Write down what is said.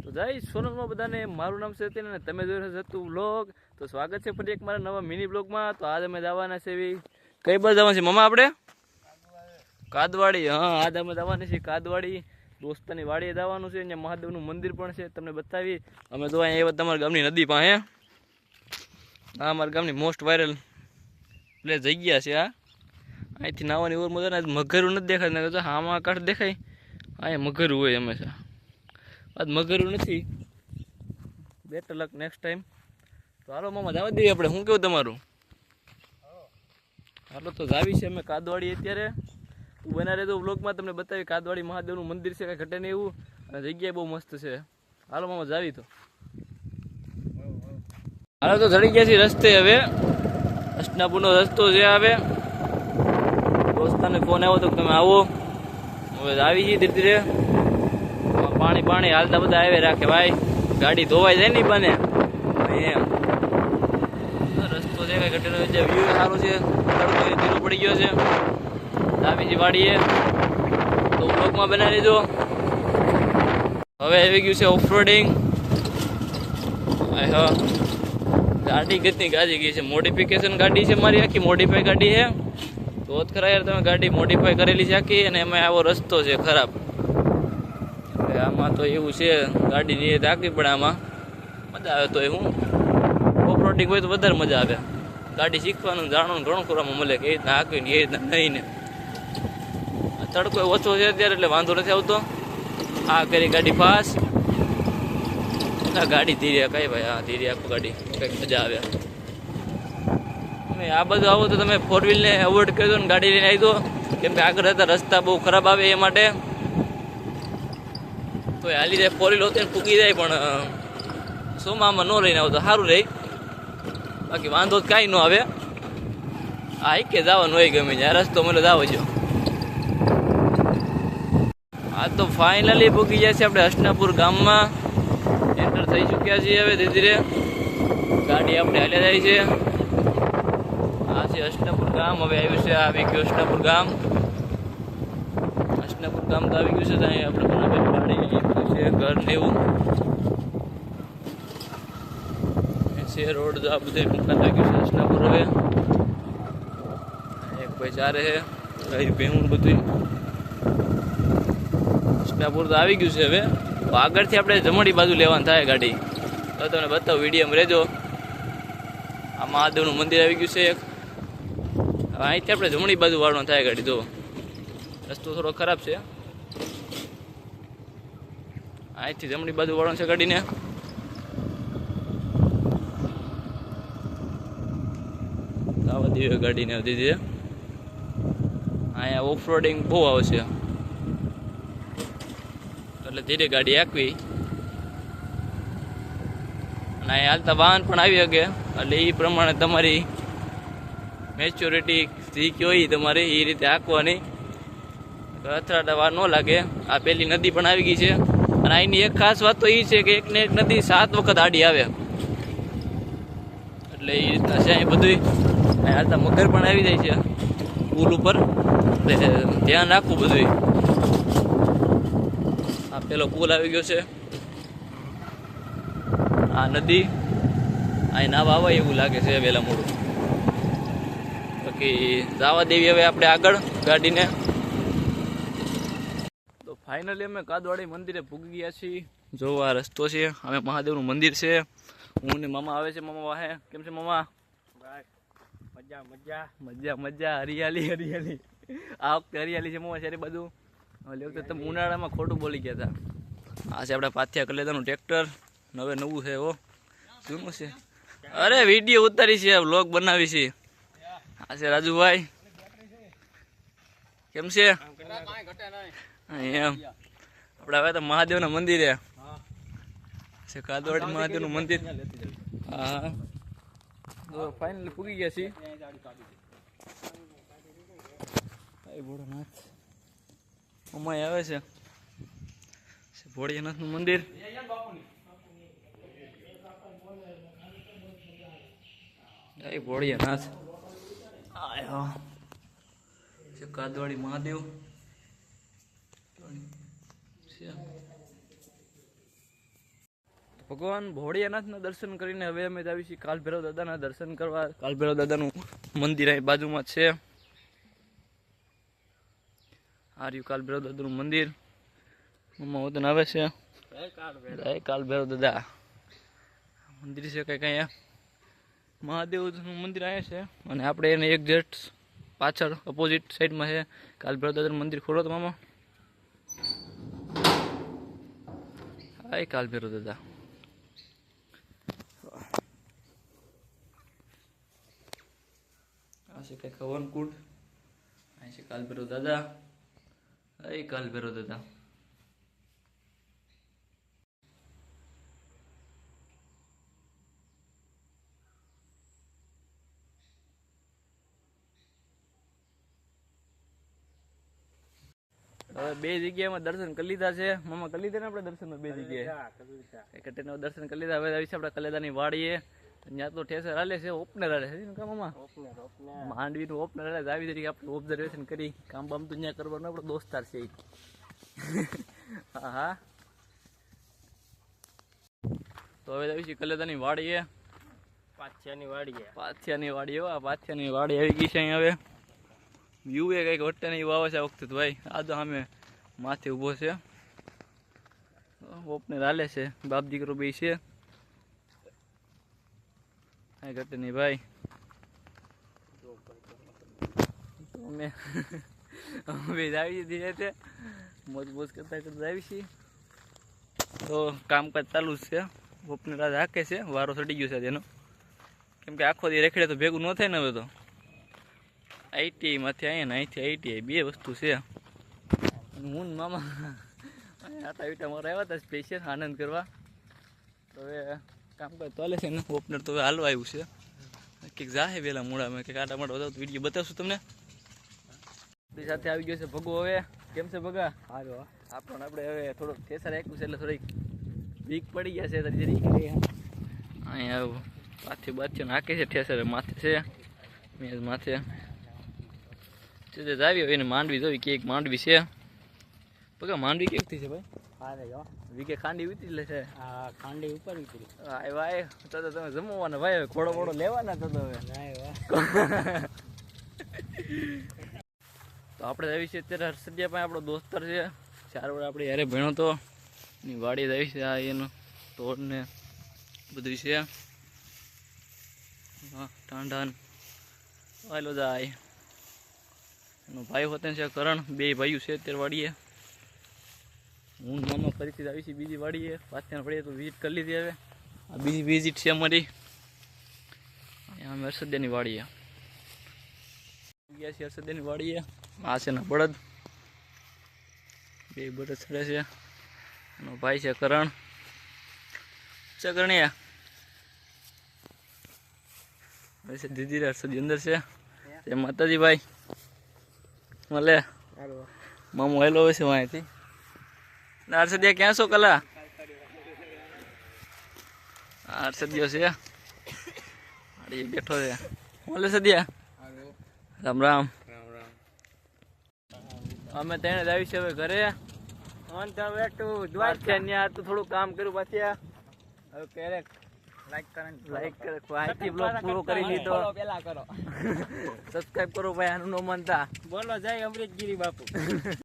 તો જય સોનલમાં બધાને મારું નામ છે તેન અને તમે જોઈ રહ્યા છો વ્લોગ. તો સ્વાગત છે ફરી એક મારા નવા મિની બ્લોગમાં. તો આજે અમે જવાના છે એવી કઈ બાજુ જવાના છે મમ્મા આપણે? કાદવાડી. હા, આજે અમે જવાના છીએ કાદવાડી. દોસ્તાની વાડીએ જવાનું છે. અહીંયા મહાદેવનું મંદિર પણ છે, તમને બતાવી. અમે તો અહીંયા તમારા ગામની નદી પાસે. આ અમારા ગામની મોસ્ટ વાયરલ પ્લેસ જગ્યા છે. આ અહીંથી નાવાની ઓર મજા. મગરું નથી દેખાય, આમાં કાંઠ દેખાય. અહીંયા મગરું હોય હંમેશા. આજ મગરું નથી. બેટર લક નેક્સ્ટ ટાઈમ. તો હાલો મામા જવા દઈએ આપણે. શું કેવું તમારું? હાલો તો જાવી છે અમે કાદવાડી. અત્યારે તું બના રહેતો વ્લોગમાં તમને બતાવી. કાદવાડી મહાદેવનું મંદિર છે, કાંઈ ઘટે નહીં એવું, અને જગ્યા બહુ મસ્ત છે. હાલો મામા જાવી. તો હાલો તો ચડી ગયા છીએ રસ્તે. હવે અષ્ટાપુરનો રસ્તો છે. હવે દોસ્તાને ફોન આવ્યો તો તમે આવો. હવે આવી જઈએ ધીરે ધીરે. પાણી પાણી હાલતા બધા આવે રાખે ભાઈ. ગાડી ધોવાઈ જાય નહીં બને એમ. રસ્તો છે કઈ ઘટેલો છે. વ્યૂ સારું છે. તડકો ધીરો પડી ગયો છે. દાવીજી વાડીએ તો બ્લોકમાં બનાવી લેજો. હવે આવી ગયું છે ઓફરોડિંગ. હા, ગાડી કેટલી ગાજી ગઈ છે. મોડિફિકેશન ગાડી છે મારી, આખી મોડિફાઈ ગાડી છે. તો જ ખરા યાર, તમે ગાડી મોડિફાઈ કરેલી છે આખી. અને એમાં આવો રસ્તો છે ખરાબ. આમાં તો એવું છે, ગાડી નિયત રાખવી પડે. આમાં મજા આવે. તો હું ઓફરોડિંગ હોય તો વધારે મજા આવે. ગાડી શીખવાનું જાણવાનું ઘણું કરવામાં મળે, કે એ રીતના હાંકવી ને એ રીતના નહીં ને. તડકો ઓછો છે અત્યારે એટલે વાંધો નથી આવતો. આ કરી ગાડી ફાસ્ટ, ગાડી ધીરે કઈ ભાઈ. હા, ધીરે આખું ગાડી કંઈક મજા આવે. તમે આ બધું આવો તો તમે 4 વ્હીલને અવોઇડ કરી દો ને ગાડી લઈને આવી દો. કેમ કે આગળ જતા રસ્તા બહુ ખરાબ આવે એ માટે. તો હાલી જાય 4 વ્હીલ હોતે ફૂકી જાય. પણ સોમામાં ન લઈને આવો તો સારું રહે. બાકી વાંધો કાંઈ ન આવે. આ કે જવાનું હોય ગમે ત્યાં રસ્તો મને જાવ જો. આ તો ફાઇનલી પૂકી જાય છે આપણે હસનાપુર ગામમાં. એન્ટર થઈ ચૂક્યા છીએ હવે ધીરે ધીરે. ગાડી આપણે હાલ્યા જાય છે. આ છે હસનાપુર ગામ. હવે આવ્યું છે, આવી ગયું હસનાપુર ગામ. હસનાપુર ગામ તો આવી ગયું છે. ત્યાં આપણે બનાવેલી ગાડી છે, ઘર ને એવું છે. રોડ આ બધું મુકાન લાગ્યું છે હસનાપુર. હવે એક ભાઈ ચારે છે ગાય ભેહું બધું. હસનાપુર તો આવી ગયું છે. હવે આગળથી આપણે જમણી બાજુ લેવાનું થાય ગાડી. તો તમને બતાવું, વિડીયોમાં રહેજો. આ મહાદેવનું મંદિર આવી ગયું છે એક. હવે અહીંથી આપણે જમણી બાજુ વાળવાનું થાય ગાડી. જો રસ્તો થોડો ખરાબ છે. અહીંથી જમણી બાજુ વાળવાનું છે ગાડીને. આવા દીવે ગાડીને દીધી. અહીંયા ઓફરોડિંગ બહુ આવશે એટલે ધીરે ગાડી આંકવી. અને અહીંયા હાલતા વાહન પણ આવી શકે. એટલે એ પ્રમાણે તમારી મેચ્યોરિટી જે કયો એ તમારી એ રીતે આંકવાની. અથડાતા વાર ન લાગે. આ પેલી નદી પણ આવી ગઈ છે. અને અહીંની એક ખાસ વાત તો એ છે કે એકને એક નદી 7 વખત આડી આવે. એટલે એ રીતના છે અહીં બધું. અહીં હાલતા મગર પણ આવી જાય છે પુલ ઉપર. એટલે ધ્યાન રાખવું બધું. આ પેલો પુલ આવી ગયો છે. આ નદી અહીં નાવા આવે એવું લાગે છે વહેલા મોડું. બાકી જવા દેવી હવે આપણે આગળ ગાડીને. તો ફાઇનલી અમે કાદવાડી મંદિરે પૂગી ગયા છીએ. જો આ રસ્તો છે. અમે મહાદેવનું મંદિર છે. હું ને મામા આવે છે. મામા વાહે કેમ છે મામા? મજા મજા મજા મજા. હરિયાળી હરિયાળી. આ વખતે હરિયાળી છે મામા સારી બધું. ઓલી વખતે તમે ઉનાળામાં ખોટું બોલી ગયા હતા. આ છે આપણા પાથિયા કલેદાનું ટ્રેક્ટર. હવે નવું છે. હો જૂનું છે. અરે વિડીયો ઉતારી છે, વ્લોગ બનાવી છે. આ છે રાજુભાઈ. કેમ છે? એમ આપણે હવે તો મહાદેવના મંદિરે છે. કાદવાડી મહાદેવનું મંદિર. હા, ફાઇનલી પૂગી ગયા છીએ. ભોળાનાથ અમાય આવે છે. ભોળિયાનાથનું મંદિર. જય ભોળિયાનાથ. કાદવાડી મહાદેવ. ભગવાન ભોળિયાનાથના દર્શન કરીને હવે અમે આવીએ છીએ કાલભૈરવ દાદાના દર્શન કરવા. કાલભૈરવ દાદાનું મંદિર અહીં બાજુમાં છે. આ રહ્યું કાલભૈરવ દાદાનું મંદિર. મમ્મા વતન આવે છે. જય કાલભૈરવ દાદા. મંદિર છે કંઈક અહીંયા મહાદેવનું મંદિર અહીંયા છે અને આપણે એને એક્ઝેક્ટ પાછળ ઓપોઝિટ સાઈડમાં છે કાલભૈરવ દાદાનું મંદિર. ખોલો તો મામા. હાય કાલભૈરવ દાદા. આ છે કંઈક હવનકુંડ. અહીં છે કાલભૈરવ દાદા. હાય કાલભૈરવ દાદા. હવે બે જગ્યામાં દર્શન કરી લીધા છે. મામા કરી લીધા ને આપણે દર્શન બે જગ્યાએ કટેના દર્શન કરી લીધા. હવે આવી છે આપણે કલેદાની વાડીએ. ત્યાં તો ઠેસર હાલે છે, ઓપનર હાલે છે મામા. માંડવીનું ઓપનર હાલે છે. આવી તરીકે આપણે ઓબ્ઝર્વેશન કરી. કામ બામ તો ત્યાં કરવાનું આપણો દોસ્તાર છે. હા હા. તો હવે આવી છે કલેદાની વાડીએ. પાથિયાની વાડી. એવા પાથિયાની વાડી આવી ગઈ છે અહીં. હવે વ્યૂ એ કંઈક વટ્ટે નહીં વાવે છે આ વખતે તો ભાઈ. આ તો સામે માથે ઊભો છે. ઓપનર હાલે છે. બાપ દીકરો બે છે. કાંઈ ઘટે નહીં ભાઈ. અમે આવી ધીરે છે મોજ કરતા આવી છીએ. તો કામકાજ ચાલુ જ છે. ઓપનર આજ હાકે છે. વારો ચડી ગયો છે તેનો. કેમ કે આખો દી રેખડે તો ભેગું ન થાય ને. હવે તો ITI માંથી અહીંયા ને અહીંથી ITI બે વસ્તુ છે. હું મામા આટા વિટા મારા આવ્યા હતા સ્પેશિયલ આનંદ કરવા. તો હવે કામકાજ ચાલે છે ને. ઓપનર તો હવે હાલવા આવ્યું છે. કંઈક જાહે વહેલા મોડામાં કંઈક આટા મોટા વધારે વિડીયો બતાવશું તમને. આપણી સાથે આવી ગયો છે ભગો. હવે કેમ છે ભગા? સારું. આપણે હવે થોડોક ઠેસર આપ્યું છે એટલે થોડીક વીક પડી ગયા છે. અહીંયા પાથી બાથી નાખે છે ઠેસર. માથે છે મેં માથે આવી હોય ને માંડવી જોઈ કે એક માંડવી છે. પગા માંડવી કેવી થઈ છે ભાઈ? વીકે ખાંડી ઉતરી લે છે. ખાંડી ઉપર ઉતરી. ભાઈ તો તમે જમવાના ભાઈ. હવે ખોડો મોડો લેવાના તો હવે. તો આપણે આવી છે અત્યારે હર્ષદિયા પાસે. આપણો દોસ્તર છે 4 વર્ષ આપણે યારે ભણ્યો તો. એની વાડી આવી છે. આ એનું તોડ ને બધું છે. હા ટાંડાન આવેલો જાય. એનો ભાઈ હોતે છે કરણ. બે ભાઈઓ છે અત્યારે વાડીએ. હું મામા ફરીથી આવી છે બીજી વાડીએ. પાછળ વાડીએ તો વિઝિટ કરી લીધી. હવે આ બીજી વિઝિટ છે અમારી. અહીંયા અમે હર્ષદિયાની વાડીએ ગયા છીએ. હર્ષદિયાની વાડીએ આ છે ને બળદ. બે બળદ ચડે છે. એનો ભાઈ છે કરણ. છે કરણિયા. હવે છે દીદી હર્ષદી અંદર છે. જય માતાજી ભાઈ. મળે મામો હેલો હોય છે અહીંથી. હર્ષદિયા ક્યાં છો કલા? હર્ષદિયો છે બેઠો છે. મળે સદિયા. રામ રામ. અમે તેને જ આવી છે હવે ઘરે. તો થોડું કામ કર્યું પાછી. હવે ક્યારેક લાઈક કરે બ્લોગ પૂરો કરી લીધો. પેલા કરો સબસ્ક્રાઇબ કરો ભાઈ. આનું ન માનતા બોલો. જય અમૃતગીરી બાપુ.